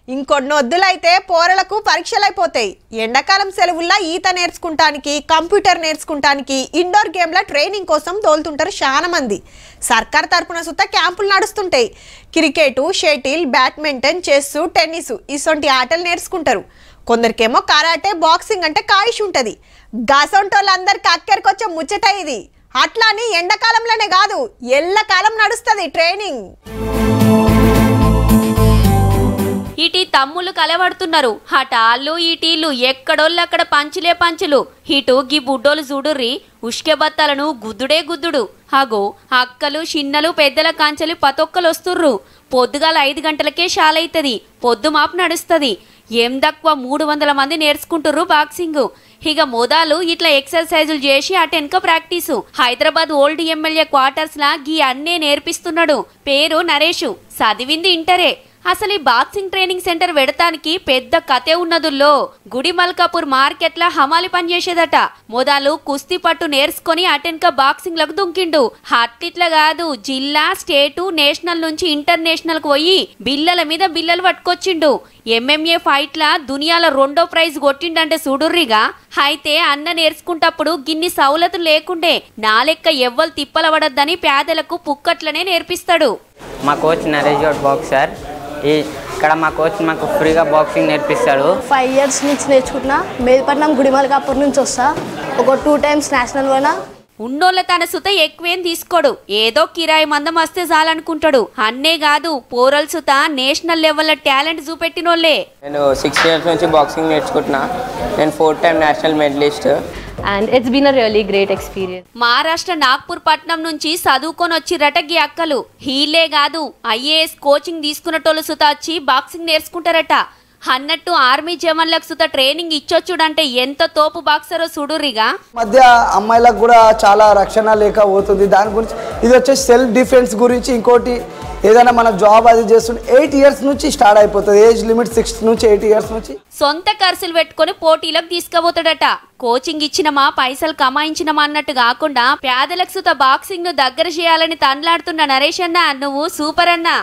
ఇంకొన్ని వద్దులైతే పోరలకు పరీక్షలైపోతాయి. ఎండాకాలం సెలవుల్లో ఈత నేర్చుకుంటానికి, కంప్యూటర్ నేర్చుకుంటానికి, ఇండోర్ గేమ్ల ట్రైనింగ్ కోసం తోలుతుంటారు చాలా మంది. సర్కార్ తరపున సుత క్యాంపులు నడుస్తుంటాయి. Cricket, shuttle, badminton, chess, tennis ఇసొంటి ఆటలు నేర్చుకుంటారు. కొందరికేమో కరాటే, బాక్సింగ్ అంటే కాయిష్ ఉంటుంది. గసొంటోళ్ళందరికి అక్కడికొచ్చే ముచ్చట ఇది. అట్లా అని ఎండాకాలంలోనే కాదు, ఎల్లకాలం నడుస్తుంది ట్రైనింగ్. ఇటీ తమ్ముళ్ళు కలవడుతున్నారు. హటాళ్ళు ఈటీళ్ళు ఎక్కడోళ్ళు అక్కడ పంచులే పంచులు. ఇటు గీ బుడ్డోలు చూడుర్రి ఉష్కె బత్తాలను గుద్దుడే గుద్దుడు. హగో అక్కలు చిన్నలు పెద్దల కాంచెలు పతొక్కలు వస్తుర్రు. పొద్దుగాల 5 గంటలకే షాలైతుంది. పొద్దు మాపు నడుస్తుంది. ఏం తక్కువ 300 మంది నేర్చుకుంటుర్రు బాక్సింగ్. ఇక మొదలు ఇట్లా ఎక్సర్సైజులు చేసి అటెన్క practice. Hyderabad old MLA quarters లా గీ అన్నే నేర్పిస్తున్నాడు. పేరు నరేషు, చదివింది ఇంటరే. అసలు ఈ బాక్సింగ్ ట్రైనింగ్ సెంటర్ పెడతానికి పెద్ద కథే ఉన్నదుల్లో. గుడి మల్కాపూర్ మార్కెట్ల హమాలి పనిచేసేదట. మొదలు కుస్తీ పట్టు నేర్చుకొని అటెన్క బాక్సింగ్ లకు దుంకిండు. అట్లిట్లా కాదు, జిల్లా, స్టేటు, నేషనల్ నుంచి ఇంటర్నేషనల్ కు పోయి బిల్లల మీద బిల్లలు పట్టుకొచ్చిండు. ఎంఎంఏ ఫైట్ లా దునియాలో 2వ ప్రైజ్ కొట్టిండంటే చూడుర్రిగా. అయితే అన్న నేర్చుకుంటప్పుడు గిన్ని సౌలతులు లేకుండే. నా లెక్క ఎవ్వరు తిప్పలవడద్దని పేదలకు పుక్కట్లనే నేర్పిస్తాడు. మా కోచ్ నరేష్ గౌడ్ బాక్సర్. ఇక్కడ మా కోచ్ మాకు ఫ్రీగా బాక్సింగ్ నేర్పిస్తాడు. 5 ఇయర్స్ నుంచి నేర్చుకుంటున్నా. మేల్పట్నం గుడిమల్కాపూర్ నుంచి వస్తా. ఒక 2 టైమ్స్ నేషనల్ పోయినా. ఉన్నోళ్ళ తన సుత ఎక్కువేం తీసుకోడు. ఏదో కిరాయి మందం వస్తే చాలనుకుంటాడు. అన్నే కాదు, పోరల్ సుత నేషనల్ లెవెల్లో టాలెంట్ చూపెట్టినోళ్లే. నేను 6 ఇయర్స్ నుంచి బాక్సింగ్ నేర్చుకుంటున్నా. నేను 4 time national medallist. And it's been a really great experience. Maharashtra Nagpur పట్నం నుంచి చదువుకొని వచ్చిరట గీ అక్కలు. హీలే కాదు, IAS కోచింగ్ తీసుకున్నటోళ్ళు సుత వచ్చి బాక్సింగ్ నేర్చుకుంటారట. అన్నట్టు ఆర్మీ జవాన్లకు సుత ట్రైనింగ్ ఇచ్చొచ్చుడంటే ఎంత తోపు బాక్సరో చూడుర్రిగా. మధ్య అమ్మాయిలకు కూడా చాలా రక్షణ లేక పోతుంది. దాని గురించి ఇది వచ్చేసి సెల్ఫ్ డిఫెన్స్ గురించి. ఇంకోటి ఏదైనా మన జాబ్ అది చేస్తుంటే 8 ఇయర్స్ నుంచి స్టార్ట్ అయిపోతుంది. ఏజ్ లిమిట్ 6 నుంచి 8 ఇయర్స్ నుంచి. సొంత ఖర్చులు పెట్టుకుని పోటీలకు తీసుకుపోతాడట. కోచింగ్ ఇచ్చినమా, పైసలు కమాయించినమా అన్నట్టు కాకుండా పేదలకు సుత బాక్సింగ్ ను దగ్గర చేయాలని తన్లాడుతున్న నరేష్ అన్న, నువ్వు సూపర్ అన్నా.